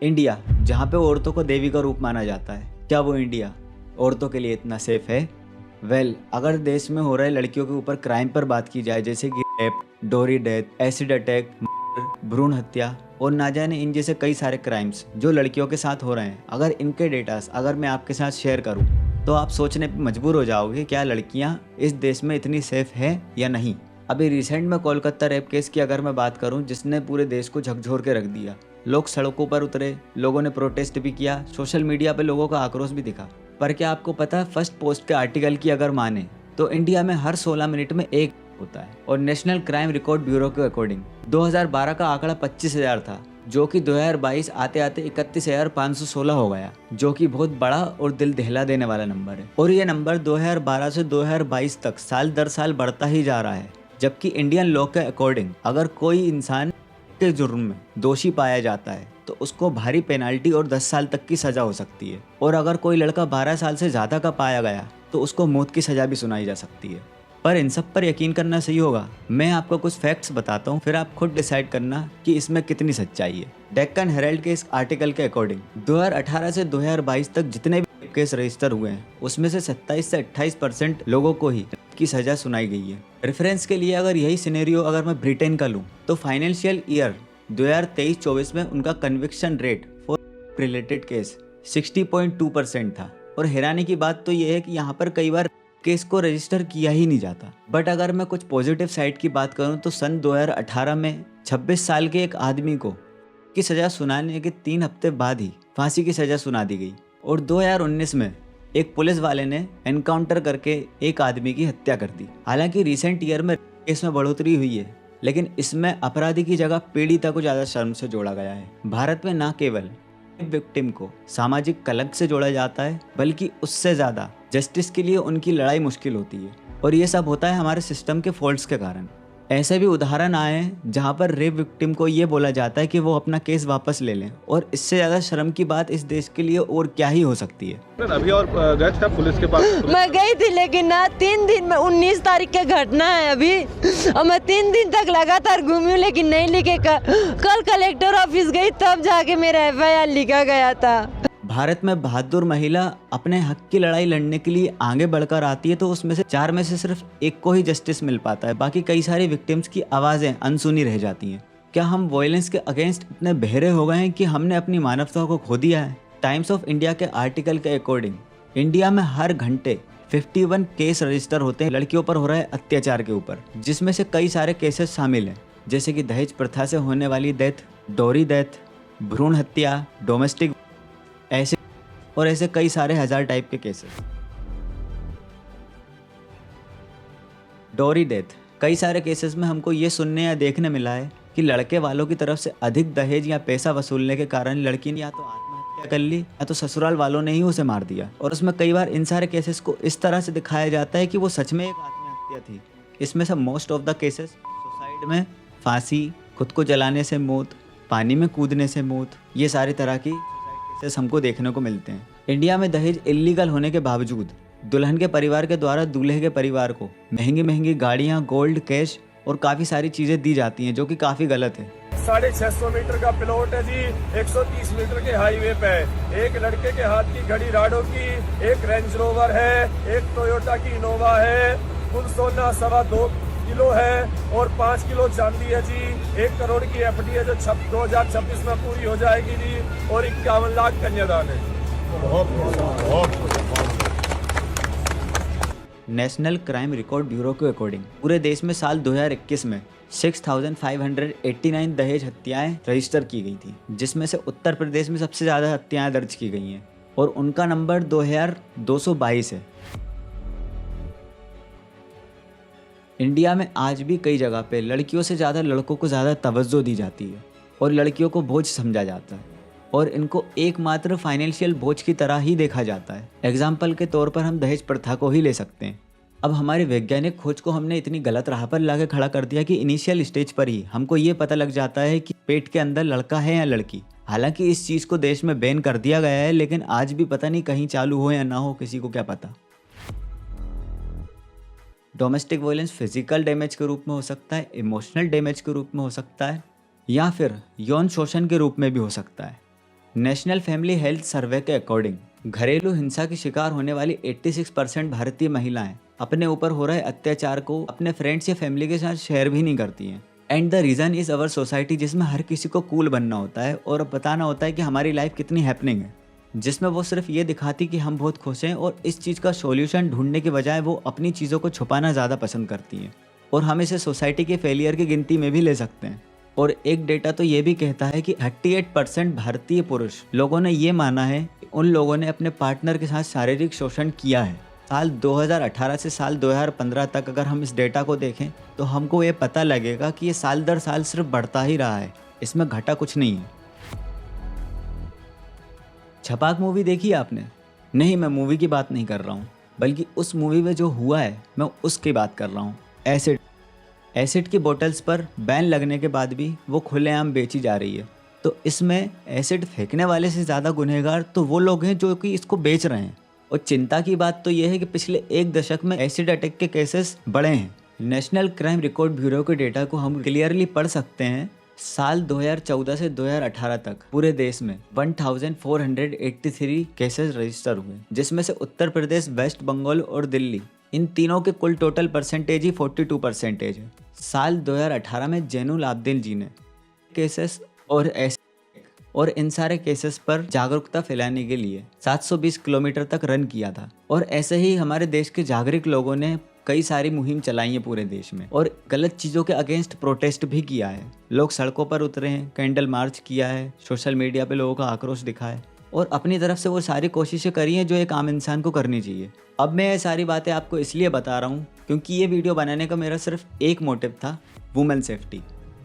India, जहाँ पे औरतों को देवी का रूप माना जाता है, क्या वो इंडिया औरतों के लिए इतना सेफ है? अगर देश में हो रहे लड़कियों के ऊपर क्राइम पर बात की जाए, जैसे कि रेप, डोरी डेथ, एसिड अटैक, भ्रूण हत्या और ना जाने इन जैसे कई सारे क्राइम्स जो लड़कियों के साथ हो रहे हैं, अगर इनके डेटास अगर मैं आपके साथ शेयर करूं तो आप सोचने पर मजबूर हो जाओगे, क्या लड़कियां इस देश में इतनी सेफ है या नहीं। अभी रिसेंट में कोलकाता रेप केस की अगर मैं बात करूं, जिसने पूरे देश को झकझोर के रख दिया। लोग सड़कों पर उतरे, लोगों ने प्रोटेस्ट भी किया, सोशल मीडिया पे लोगों का आक्रोश भी दिखा। पर क्या आपको पता है, फर्स्ट पोस्ट के आर्टिकल की अगर माने तो इंडिया में हर 16 मिनट में एक होता है। और नेशनल क्राइम रिकॉर्ड ब्यूरो के अकॉर्डिंग 2012 का आंकड़ा 25,000 था, जो कि 2022 आते आते 31,516 हो गया, जो कि बहुत बड़ा और दिल दहला देने वाला नंबर है। और ये नंबर 2012 से 2022 तक साल दर साल बढ़ता ही जा रहा है। जबकि इंडियन लॉ के अकॉर्डिंग अगर कोई इंसान के जुर्म में दोषी पाया जाता है तो उसको भारी पेनाल्टी और 10 साल तक की सजा हो सकती है। और अगर कोई लड़का 12 साल से ज़्यादा का पाया गया तो उसको मौत की सजा भी सुनाई जा सकती है। पर इन सब पर यकीन करना सही होगा? मैं आपको कुछ फैक्ट्स बताता हूँ, फिर आप खुद डिसाइड करना कि इसमें कितनी सच्चाई है। डेक्कन हेराल्ड के इस आर्टिकल के अकॉर्डिंग 2018 से 2022 तक जितने भी केस रजिस्टर हुए हैं, उसमें से 27 से 28% लोगों को ही की सजा सुनाई गई है। रेफरेंस के लिए अगर यही सिनेरियो अगर मैं ब्रिटेन का लूँ तो फाइनेंशियल ईयर 2023-24 में उनका conviction rate for related case 60.2% था। और हैरानी की बात तो यह है कि यहाँ पर कई बार केस को रजिस्टर किया ही नहीं जाता। बट अगर मैं कुछ पॉजिटिव साइड की बात करूँ तो सन 2018 में 26 साल के एक आदमी को की सजा सुनाने के 3 हफ्ते बाद ही फांसी की सजा सुना दी गई। और 2019 में एक पुलिस वाले ने एनकाउंटर करके एक आदमी की हत्या कर दी। हालांकि रिसेंट ईयर में केस में बढ़ोतरी हुई है, लेकिन इसमें अपराधी की जगह पीड़िता को ज़्यादा शर्म से जोड़ा गया है। भारत में न केवल विक्टिम को सामाजिक कलंक से जोड़ा जाता है, बल्कि उससे ज़्यादा जस्टिस के लिए उनकी लड़ाई मुश्किल होती है। और ये सब होता है हमारे सिस्टम के फॉल्ट्स के कारण। ऐसे भी उदाहरण आए हैं जहाँ पर रेप विक्टिम को ये बोला जाता है कि वो अपना केस वापस ले लें। और इससे ज़्यादा शर्म की बात इस देश के लिए और क्या ही हो सकती है। अभी और गए थे पुलिस के पास? मैं गई थी, लेकिन ना 3 दिन में 19 तारीख का घटना है अभी, और मैं 3 दिन तक लगातार घूमी हूँ, लेकिन नहीं लिखे। कल कलेक्टर ऑफिस गई तब जाके मेरा FIR लिखा गया था। भारत में बहादुर महिला अपने हक की लड़ाई लड़ने के लिए आगे बढ़कर आती है तो उसमें से 4 में से सिर्फ एक को ही जस्टिस मिल पाता है। बाकी कई सारी विक्टिम्स की आवाज़ें अनसुनी रह जाती हैं। क्या हम वायलेंस के अगेंस्ट इतने बहरे हो गए हैं कि हमने अपनी मानवता को खो दिया है? टाइम्स ऑफ इंडिया के आर्टिकल के अकॉर्डिंग इंडिया में हर घंटे 51 केस रजिस्टर होते हैं लड़कियों पर हो रहे अत्याचार के ऊपर, जिसमें से कई सारे केसेस शामिल हैं, जैसे कि दहेज प्रथा से होने वाली डेथ, डोरी डेथ, भ्रूण हत्या, डोमेस्टिक ऐसे कई सारे हजार टाइप के केसेस। डोरी डेथ, कई सारे केसेस में हमको ये सुनने या देखने मिला है कि लड़के वालों की तरफ से अधिक दहेज या पैसा वसूलने के कारण लड़की ने या तो आत्महत्या कर ली या तो ससुराल वालों ने ही उसे मार दिया। और उसमें कई बार इन सारे केसेस को इस तरह से दिखाया जाता है कि वो सच में एक आत्महत्या थी। इसमें से most of the cases suicide में फांसी, खुद को जलाने से मौत, पानी में कूदने से मौत, ये सारी तरह की केसेस हमको देखने को मिलते हैं। इंडिया में दहेज इलीगल होने के बावजूद दुल्हन के परिवार के द्वारा दूल्हे के परिवार को महंगी महंगी गाड़ियां, गोल्ड, कैश और काफी सारी चीजें दी जाती हैं, जो कि काफी गलत है। 650 मीटर का प्लॉट है जी, 130 मीटर के हाईवे पे। एक लड़के के हाथ की घड़ी राडो की, एक रेंज रोवर है, एक टोयोटा की इनोवा है। कुल सोना 2.25 किलो है और 5 किलो चांदी है जी। 1 करोड़ की FD है जो 2026 में पूरी हो जाएगी जी। और 51 लाख कन्यादान है। नेशनल क्राइम रिकॉर्ड ब्यूरो के अकॉर्डिंग पूरे देश में साल 2021 में 6589 दहेज हत्याएं रजिस्टर की गई थी, जिसमें से उत्तर प्रदेश में सबसे ज़्यादा हत्याएं दर्ज की गई हैं और उनका नंबर 2222 है। इंडिया में आज भी कई जगह पे लड़कियों से ज़्यादा लड़कों को ज़्यादा तवज्जो दी जाती है और लड़कियों को बोझ समझा जाता है और इनको एकमात्र फाइनेंशियल बोझ की तरह ही देखा जाता है। एग्जाम्पल के तौर पर हम दहेज प्रथा को ही ले सकते हैं। अब हमारे वैज्ञानिक खोज को हमने इतनी गलत राह पर लाके खड़ा कर दिया कि इनिशियल स्टेज पर ही हमको ये पता लग जाता है कि पेट के अंदर लड़का है या लड़की। हालांकि इस चीज़ को देश में बैन कर दिया गया है, लेकिन आज भी पता नहीं कहीं चालू हो या ना हो, किसी को क्या पता। डोमेस्टिक वायलेंस फिजिकल डैमेज के रूप में हो सकता है, इमोशनल डैमेज के रूप में हो सकता है, या फिर यौन शोषण के रूप में भी हो सकता है। नेशनल फैमिली हेल्थ सर्वे के अकॉर्डिंग घरेलू हिंसा की शिकार होने वाली 86% भारतीय महिलाएं अपने ऊपर हो रहे अत्याचार को अपने फ्रेंड्स या फैमिली के साथ शेयर भी नहीं करती हैं। And the reason is our society, जिसमें हर किसी को कूल बनना होता है और बताना होता है कि हमारी लाइफ कितनी हैपनिंग है, जिसमें वो सिर्फ ये दिखाती कि हम बहुत खुश हैं, और इस चीज़ का सॉल्यूशन ढूंढने के बजाय वो अपनी चीज़ों को छुपाना ज़्यादा पसंद करती हैं। और हम इसे सोसाइटी के फेलियर की गिनती में भी ले सकते हैं। और एक डेटा तो ये भी कहता है कि 38% भारतीय पुरुष लोगों ने ये माना है कि उन लोगों ने अपने पार्टनर के साथ शारीरिक शोषण किया है। साल 2018 से साल 2015 तक अगर हम इस डेटा को देखें तो हमको ये पता लगेगा कि ये साल दर साल सिर्फ बढ़ता ही रहा है, इसमें घटा कुछ नहीं है। छपाक मूवी देखी है आपने? नहीं, मैं मूवी की बात नहीं कर रहा हूँ, बल्कि उस मूवी में जो हुआ है मैं उसकी बात कर रहा हूँ। एसिड की बोतल्स पर बैन लगने के बाद भी वो खुलेआम बेची जा रही है। तो इसमें एसिड फेंकने वाले से ज़्यादा गुनहगार तो वो लोग हैं जो कि इसको बेच रहे हैं। और चिंता की बात तो ये है कि पिछले एक दशक में एसिड अटैक के केसेस बढ़े हैं। नेशनल क्राइम रिकॉर्ड ब्यूरो के डेटा को हम क्लियरली पढ़ सकते हैं। साल 2014 से 2018 तक पूरे देश में 1483 केसेस रजिस्टर हुए, जिसमें से उत्तर प्रदेश, वेस्ट बंगाल और दिल्ली, इन तीनों के कुल टोटल परसेंटेज ही 42% है। साल 2018 में जैनुल आब्दीन जी ने केसेस और इन सारे केसेस पर जागरूकता फैलाने के लिए 720 किलोमीटर तक रन किया था। और ऐसे ही हमारे देश के जागरूक लोगों ने कई सारी मुहिम चलाई है पूरे देश में, और गलत चीज़ों के अगेंस्ट प्रोटेस्ट भी किया है। लोग सड़कों पर उतरे हैं, कैंडल मार्च किया है, सोशल मीडिया पे लोगों का आक्रोश दिखा है, और अपनी तरफ से वो सारी कोशिशें करी हैं जो एक आम इंसान को करनी चाहिए। अब मैं ये सारी बातें आपको इसलिए बता रहा हूँ क्योंकि ये वीडियो बनाने का मेरा सिर्फ एक मोटिव था, वुमेन सेफ्टी।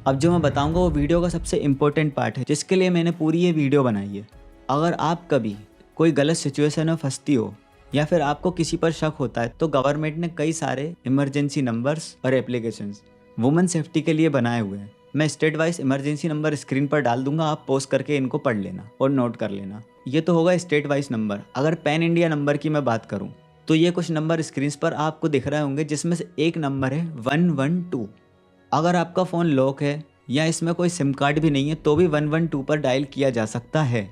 अब जो मैं बताऊंगा वो वीडियो का सबसे इम्पोर्टेंट पार्ट है, जिसके लिए मैंने पूरी ये वीडियो बनाई है। अगर आप कभी कोई गलत सिचुएशन में फंसती हो या फिर आपको किसी पर शक होता है तो गवर्नमेंट ने कई सारे इमरजेंसी नंबर्स और एप्लीकेशंस वुमेन सेफ्टी के लिए बनाए हुए हैं। मैं state wise emergency number screen पर डाल दूंगा, आप पॉज करके इनको पढ़ लेना और नोट कर लेना। ये तो होगा स्टेट वाइज नंबर। अगर पैन इंडिया नंबर की मैं बात करूँ तो ये कुछ नंबर स्क्रीन पर आपको दिख रहे होंगे, जिसमें से एक नंबर है 112। अगर आपका फ़ोन लॉक है या इसमें कोई सिम कार्ड भी नहीं है तो भी 112 पर डायल किया जा सकता है।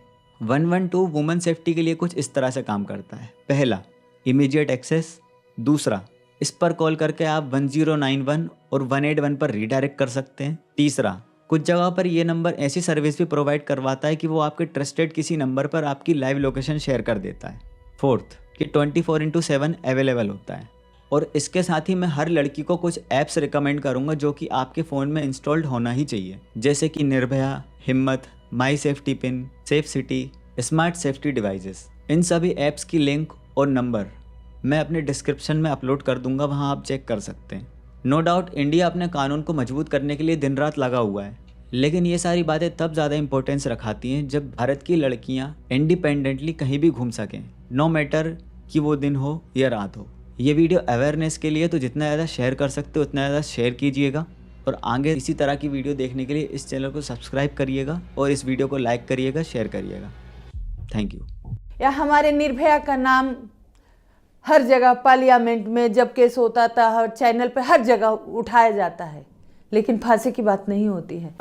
112 वुमेन सेफ्टी के लिए कुछ इस तरह से काम करता है। पहला, इमीडिएट एक्सेस। दूसरा, इस पर कॉल करके आप 1091 और 181 पर रीडायरेक्ट कर सकते हैं। तीसरा, कुछ जगह पर यह नंबर ऐसी सर्विस भी प्रोवाइड करवाता है कि वो आपके ट्रस्टेड किसी नंबर पर आपकी लाइव लोकेशन शेयर कर देता है। फोर्थ, कि 24/7 अवेलेबल होता है। और इसके साथ ही मैं हर लड़की को कुछ ऐप्स रिकमेंड करूंगा जो कि आपके फ़ोन में इंस्टॉल्ड होना ही चाहिए, जैसे कि Nirbhaya, Himmat, my safety pin, safe city, smart safety devices. इन सभी ऐप्स की लिंक और नंबर मैं अपने डिस्क्रिप्शन में अपलोड कर दूंगा, वहां आप चेक कर सकते हैं। नो डाउट इंडिया अपने कानून को मजबूत करने के लिए दिन रात लगा हुआ है, लेकिन ये सारी बातें तब ज़्यादा इंपॉर्टेंस रखाती हैं जब भारत की लड़कियाँ इंडिपेंडेंटली कहीं भी घूम सकें, नो मैटर कि वो दिन हो या रात हो। ये वीडियो अवेयरनेस के लिए, तो जितना ज़्यादा शेयर कर सकते हो उतना ज़्यादा शेयर कीजिएगा। और आगे इसी तरह की वीडियो देखने के लिए इस चैनल को सब्सक्राइब करिएगा और इस वीडियो को लाइक करिएगा, शेयर करिएगा। Thank you. या हमारे निर्भया का नाम हर जगह पार्लियामेंट में जब केस होता था, हर चैनल पे हर जगह उठाया जाता है, लेकिन फांसी की बात नहीं होती है।